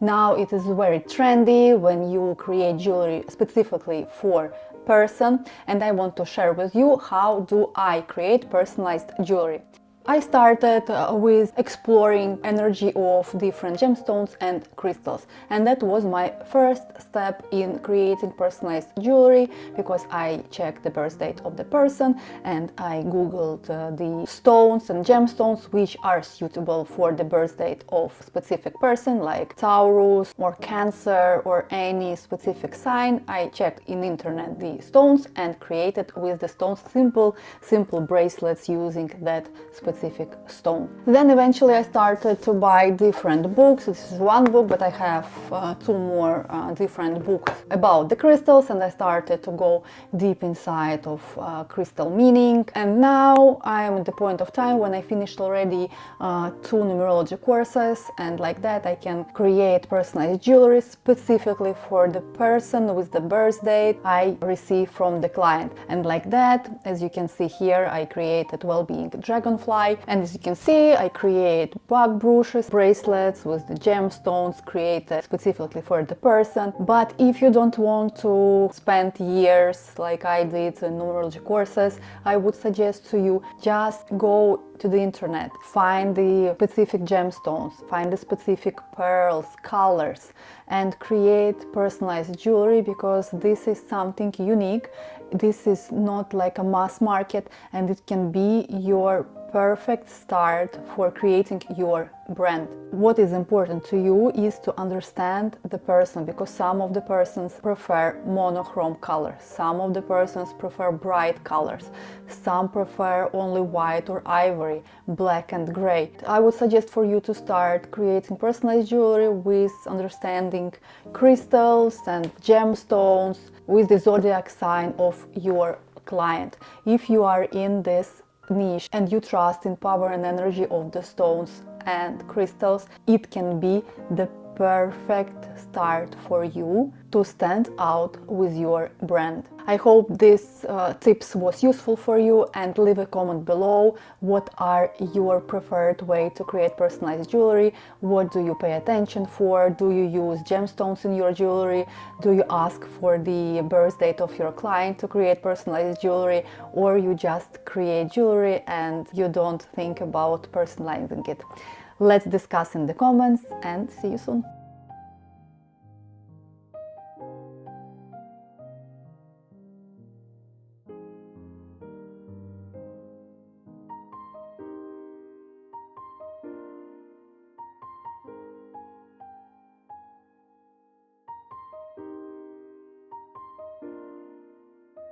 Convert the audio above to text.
Now it is very trendy when you create jewelry specifically for person, and I want to share with you how do I create personalized jewelry. I started with exploring energy of different gemstones and crystals, and that was my first step in creating personalized jewelry, because I checked the birth date of the person and I googled the stones and gemstones which are suitable for the birth date of specific person, like Taurus or Cancer or any specific sign. I checked in internet the stones and created with the stones simple bracelets using that specific stone. Then eventually I started to buy different books. This is one book, but I have two more different books about the crystals, and I started to go deep inside of crystal meaning. And now I am at the point of time when I finished already two numerology courses, and like that I can create personalized jewelry specifically for the person with the birth date I receive from the client. And like that, as you can see here, I created well-being dragonfly, and as you can see, I create bug brooches, bracelets with the gemstones created specifically for the person. But if you don't want to spend years like I did in numerology courses, I would suggest to you just go to the internet, find the specific gemstones, find the specific pearls, colors, and create personalized jewelry, because this is something unique. This is not like a mass market, and it can be your perfect start for creating your brand. What is important to you is to understand the person, because some of the persons prefer monochrome colors, some of the persons prefer bright colors, some prefer only white or ivory, black and gray. I would suggest for you to start creating personalized jewelry with understanding crystals and gemstones with the zodiac sign of your client. If you are in this niche and you trust in power and energy of the stones and crystals, it can be the perfect start for you to stand out with your brand. I hope this tips was useful for you, and leave a comment below. What are your preferred way to create personalized jewelry? What do you pay attention for? Do you use gemstones in your jewelry? Do you ask for the birth date of your client to create personalized jewelry, or you just create jewelry and you don't think about personalizing it? Let's discuss in the comments, and see you soon.